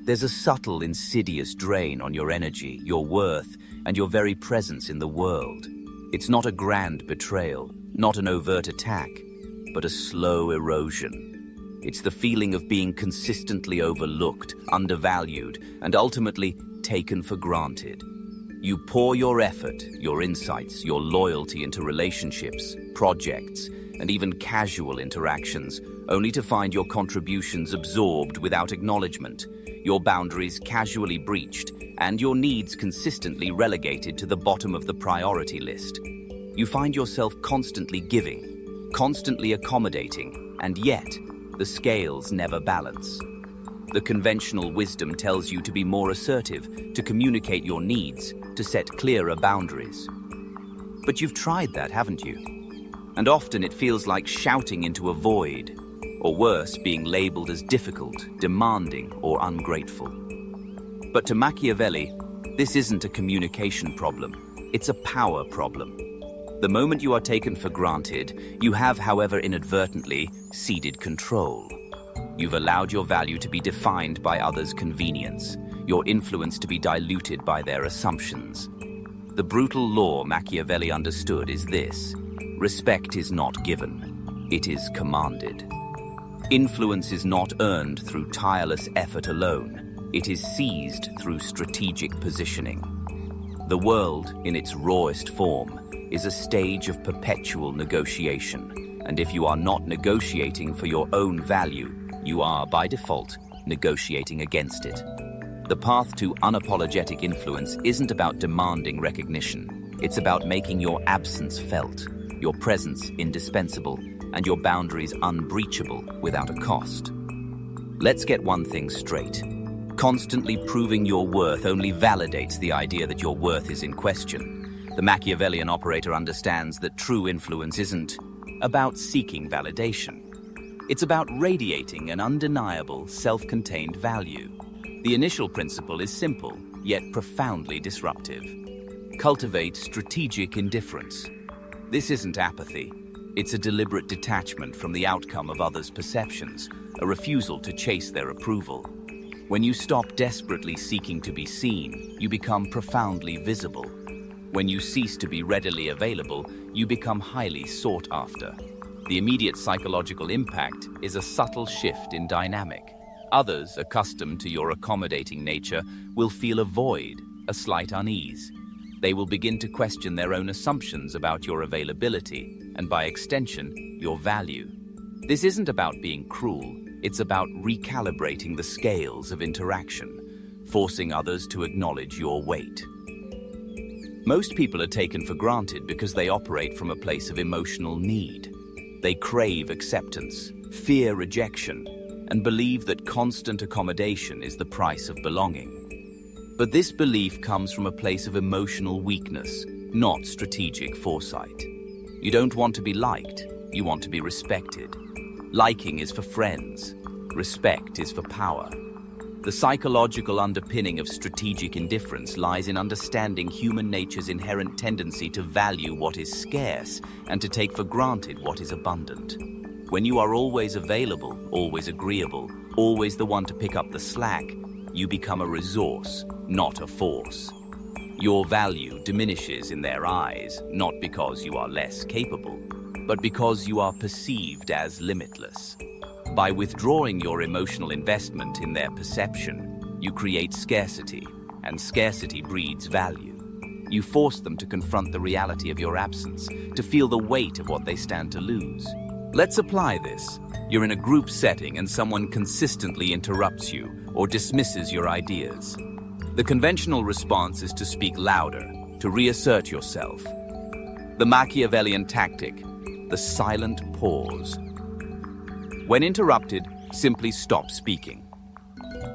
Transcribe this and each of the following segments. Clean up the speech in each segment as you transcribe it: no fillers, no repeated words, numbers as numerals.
There's a subtle, insidious drain on your energy, your worth, and your very presence in the world. It's not a grand betrayal, not an overt attack, but a slow erosion. It's the feeling of being consistently overlooked, undervalued, and ultimately taken for granted. You pour your effort, your insights, your loyalty into relationships, projects, and even casual interactions, only to find your contributions absorbed without acknowledgement, your boundaries casually breached, and your needs consistently relegated to the bottom of the priority list. You find yourself constantly giving, constantly accommodating, and yet the scales never balance. The conventional wisdom tells you to be more assertive, to communicate your needs, to set clearer boundaries. But you've tried that, haven't you? And often it feels like shouting into a void, or worse, being labeled as difficult, demanding, or ungrateful. But to Machiavelli, this isn't a communication problem, it's a power problem. The moment you are taken for granted, you have, however inadvertently, ceded control. You've allowed your value to be defined by others' convenience, your influence to be diluted by their assumptions. The brutal law Machiavelli understood is this: respect is not given, it is commanded. Influence is not earned through tireless effort alone, it is seized through strategic positioning. The world, in its rawest form, is a stage of perpetual negotiation, and if you are not negotiating for your own value, you are, by default, negotiating against it. The path to unapologetic influence isn't about demanding recognition. It's about making your absence felt, your presence indispensable, and your boundaries unbreachable without a cost. Let's get one thing straight. Constantly proving your worth only validates the idea that your worth is in question. The Machiavellian operator understands that true influence isn't about seeking validation. It's about radiating an undeniable, self-contained value. The initial principle is simple, yet profoundly disruptive. Cultivate strategic indifference. This isn't apathy. It's a deliberate detachment from the outcome of others' perceptions, a refusal to chase their approval. When you stop desperately seeking to be seen, you become profoundly visible. When you cease to be readily available, you become highly sought after. The immediate psychological impact is a subtle shift in dynamic. Others, accustomed to your accommodating nature, will feel a void, a slight unease. They will begin to question their own assumptions about your availability, and by extension, your value. This isn't about being cruel, it's about recalibrating the scales of interaction, forcing others to acknowledge your weight. Most people are taken for granted because they operate from a place of emotional need. They crave acceptance, fear rejection, and believe that constant accommodation is the price of belonging. But this belief comes from a place of emotional weakness, not strategic foresight. You don't want to be liked, you want to be respected. Liking is for friends, respect is for power. The psychological underpinning of strategic indifference lies in understanding human nature's inherent tendency to value what is scarce and to take for granted what is abundant. When you are always available, always agreeable, always the one to pick up the slack, you become a resource, not a force. Your value diminishes in their eyes, not because you are less capable, but because you are perceived as limitless. By withdrawing your emotional investment in their perception, you create scarcity, and scarcity breeds value. You force them to confront the reality of your absence, to feel the weight of what they stand to lose. Let's apply this. You're in a group setting and someone consistently interrupts you or dismisses your ideas. The conventional response is to speak louder, to reassert yourself. The Machiavellian tactic, the silent pause. When interrupted, simply stop speaking.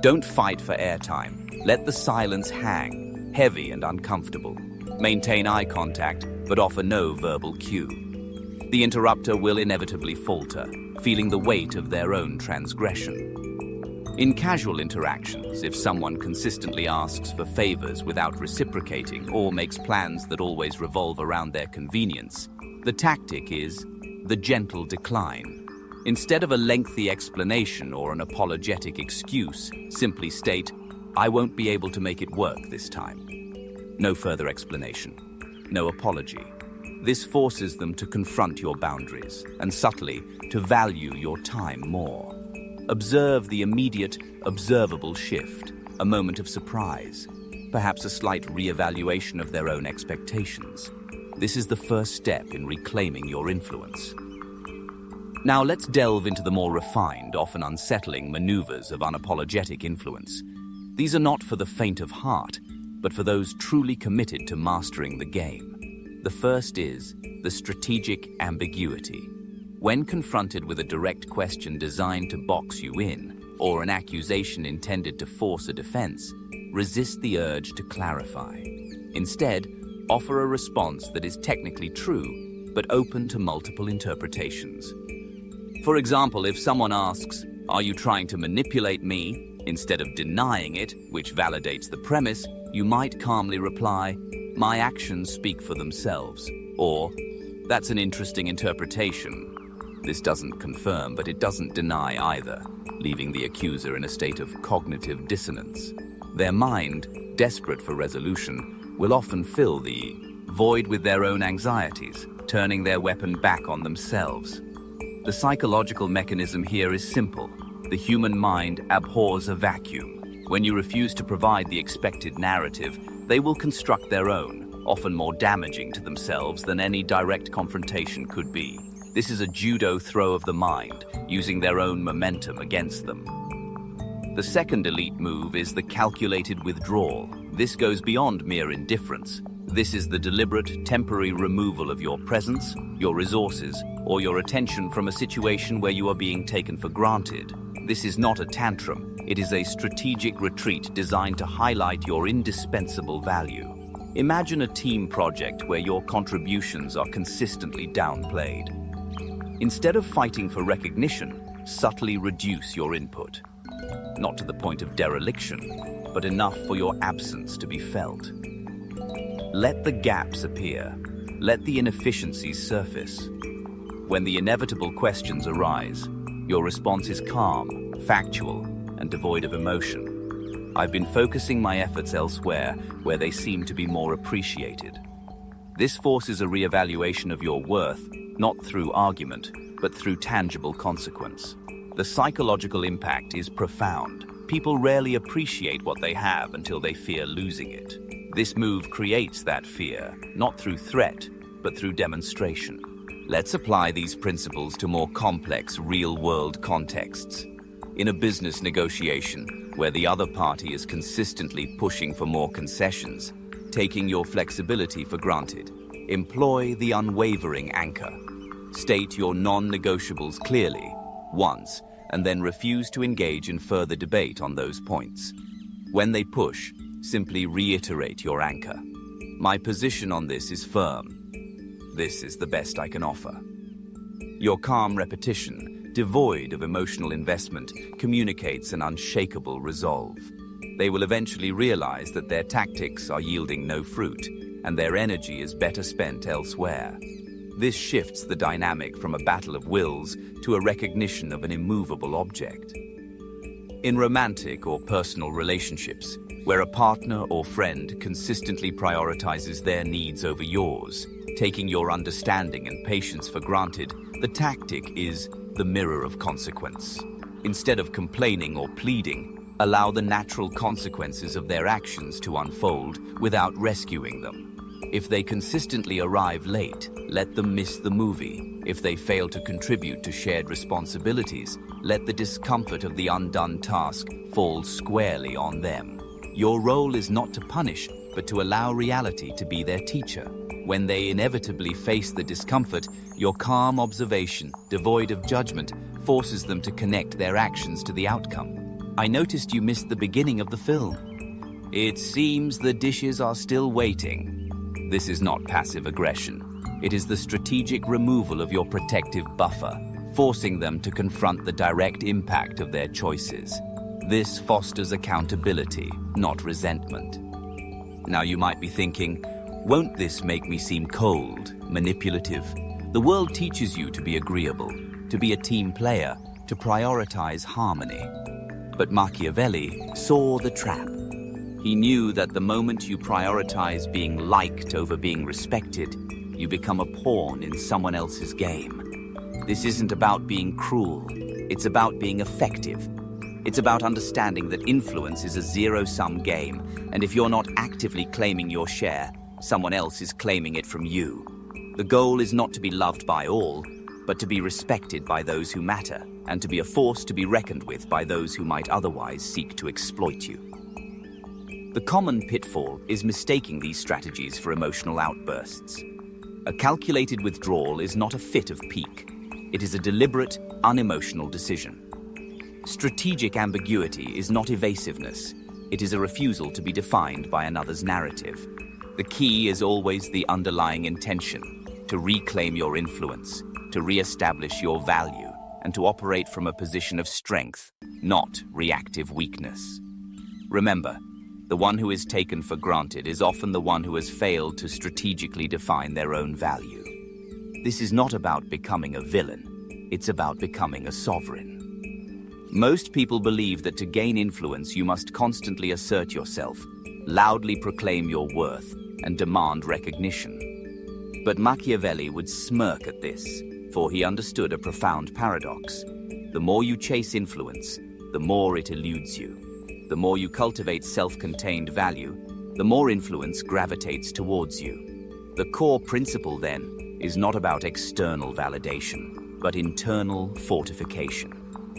Don't fight for airtime. Let the silence hang, heavy and uncomfortable. Maintain eye contact, but offer no verbal cue. The interrupter will inevitably falter, feeling the weight of their own transgression. In casual interactions, if someone consistently asks for favors without reciprocating or makes plans that always revolve around their convenience, the tactic is the gentle decline. Instead of a lengthy explanation or an apologetic excuse, simply state, "I won't be able to make it work this time." No further explanation. No apology. This forces them to confront your boundaries and subtly to value your time more. Observe the immediate, observable shift, a moment of surprise, perhaps a slight re-evaluation of their own expectations. This is the first step in reclaiming your influence. Now let's delve into the more refined, often unsettling maneuvers of unapologetic influence. These are not for the faint of heart, but for those truly committed to mastering the game. The first is the strategic ambiguity. When confronted with a direct question designed to box you in, or an accusation intended to force a defense, resist the urge to clarify. Instead, offer a response that is technically true, but open to multiple interpretations. For example, if someone asks, "Are you trying to manipulate me?" instead of denying it, which validates the premise, you might calmly reply, "My actions speak for themselves," or, "That's an interesting interpretation." This doesn't confirm, but it doesn't deny either, leaving the accuser in a state of cognitive dissonance. Their mind, desperate for resolution, will often fill the void with their own anxieties, turning their weapon back on themselves. The psychological mechanism here is simple. The human mind abhors a vacuum. When you refuse to provide the expected narrative, they will construct their own, often more damaging to themselves than any direct confrontation could be. This is a judo throw of the mind, using their own momentum against them. The second elite move is the calculated withdrawal. This goes beyond mere indifference. This is the deliberate, temporary removal of your presence, your resources, or your attention from a situation where you are being taken for granted. This is not a tantrum. It is a strategic retreat designed to highlight your indispensable value. Imagine a team project where your contributions are consistently downplayed. Instead of fighting for recognition, subtly reduce your input. Not to the point of dereliction, but enough for your absence to be felt. Let the gaps appear. Let the inefficiencies surface. When the inevitable questions arise, your response is calm, factual, and devoid of emotion. I've been focusing my efforts elsewhere, where they seem to be more appreciated. This forces a re-evaluation of your worth, not through argument, but through tangible consequence. The psychological impact is profound. People rarely appreciate what they have until they fear losing it. This move creates that fear, not through threat, but through demonstration. Let's apply these principles to more complex, real-world contexts. In a business negotiation, where the other party is consistently pushing for more concessions, taking your flexibility for granted, employ the unwavering anchor. State your non-negotiables clearly, once, and then refuse to engage in further debate on those points. When they push, simply reiterate your anchor. My position on this is firm. This is the best I can offer. Your calm repetition, devoid of emotional investment, communicates an unshakable resolve. They will eventually realize that their tactics are yielding no fruit, and their energy is better spent elsewhere. This shifts the dynamic from a battle of wills to a recognition of an immovable object. In romantic or personal relationships, where a partner or friend consistently prioritizes their needs over yours, taking your understanding and patience for granted, the tactic is the mirror of consequence. Instead of complaining or pleading, allow the natural consequences of their actions to unfold without rescuing them. If they consistently arrive late, let them miss the movie. If they fail to contribute to shared responsibilities, let the discomfort of the undone task fall squarely on them. Your role is not to punish, but to allow reality to be their teacher. When they inevitably face the discomfort, your calm observation, devoid of judgment, forces them to connect their actions to the outcome. I noticed you missed the beginning of the film. It seems the dishes are still waiting. This is not passive aggression. It is the strategic removal of your protective buffer, forcing them to confront the direct impact of their choices. This fosters accountability, not resentment. Now you might be thinking, won't this make me seem cold, manipulative? The world teaches you to be agreeable, to be a team player, to prioritize harmony. But Machiavelli saw the trap. He knew that the moment you prioritize being liked over being respected, you become a pawn in someone else's game. This isn't about being cruel. It's about being effective. It's about understanding that influence is a zero-sum game, and if you're not actively claiming your share, someone else is claiming it from you. The goal is not to be loved by all, but to be respected by those who matter, and to be a force to be reckoned with by those who might otherwise seek to exploit you. The common pitfall is mistaking these strategies for emotional outbursts. A calculated withdrawal is not a fit of pique. It is a deliberate, unemotional decision. Strategic ambiguity is not evasiveness. It is a refusal to be defined by another's narrative. The key is always the underlying intention, to reclaim your influence, to re-establish your value, and to operate from a position of strength, not reactive weakness. Remember, the one who is taken for granted is often the one who has failed to strategically define their own value. This is not about becoming a villain. It's about becoming a sovereign. Most people believe that to gain influence, you must constantly assert yourself, loudly proclaim your worth, and demand recognition. But Machiavelli would smirk at this, for he understood a profound paradox. The more you chase influence, the more it eludes you. The more you cultivate self-contained value, the more influence gravitates towards you. The core principle, then, is not about external validation, but internal fortification.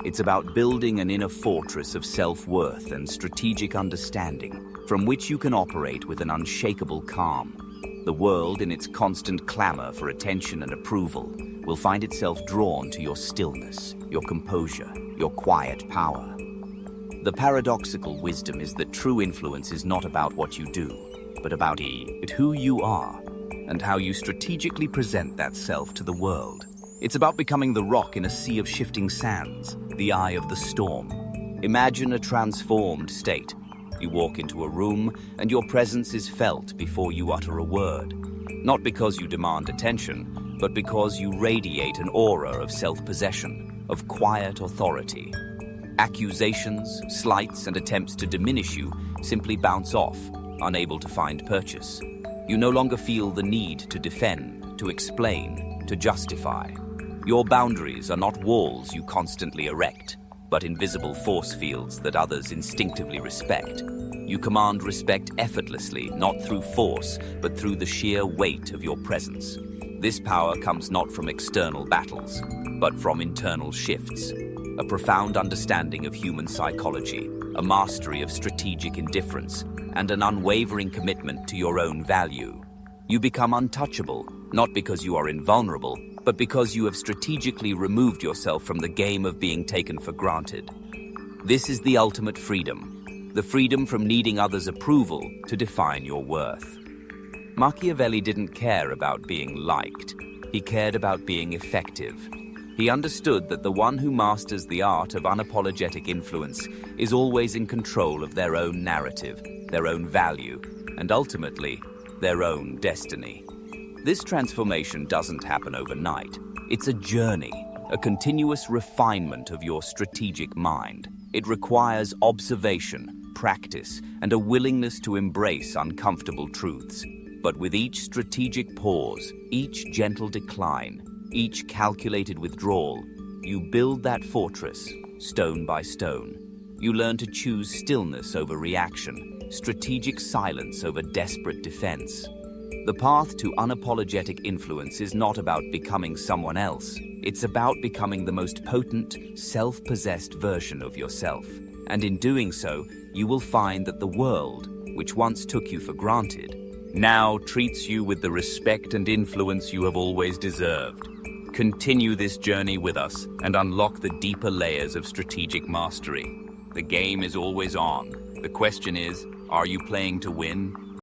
It's about building an inner fortress of self-worth and strategic understanding from which you can operate with an unshakable calm. The world, in its constant clamor for attention and approval, will find itself drawn to your stillness, your composure, your quiet power. The paradoxical wisdom is that true influence is not about what you do, but about who you are and how you strategically present that self to the world. It's about becoming the rock in a sea of shifting sands, the eye of the storm. Imagine a transformed state. You walk into a room and your presence is felt before you utter a word. Not because you demand attention, but because you radiate an aura of self-possession, of quiet authority. Accusations, slights, and attempts to diminish you simply bounce off, unable to find purchase. You no longer feel the need to defend, to explain, to justify. Your boundaries are not walls you constantly erect, but invisible force fields that others instinctively respect. You command respect effortlessly, not through force, but through the sheer weight of your presence. This power comes not from external battles, but from internal shifts. A profound understanding of human psychology, a mastery of strategic indifference, and an unwavering commitment to your own value. You become untouchable, not because you are invulnerable, but because you have strategically removed yourself from the game of being taken for granted. This is the ultimate freedom, the freedom from needing others' approval to define your worth. Machiavelli didn't care about being liked. He cared about being effective. He understood that the one who masters the art of unapologetic influence is always in control of their own narrative, their own value, and ultimately, their own destiny. This transformation doesn't happen overnight. It's a journey, a continuous refinement of your strategic mind. It requires observation, practice, and a willingness to embrace uncomfortable truths. But with each strategic pause, each gentle decline, each calculated withdrawal, you build that fortress, stone by stone. You learn to choose stillness over reaction, strategic silence over desperate defense. The path to unapologetic influence is not about becoming someone else. It's about becoming the most potent, self-possessed version of yourself. And in doing so, you will find that the world, which once took you for granted, now treats you with the respect and influence you have always deserved. Continue this journey with us and unlock the deeper layers of strategic mastery. The game is always on. The question is, are you playing to win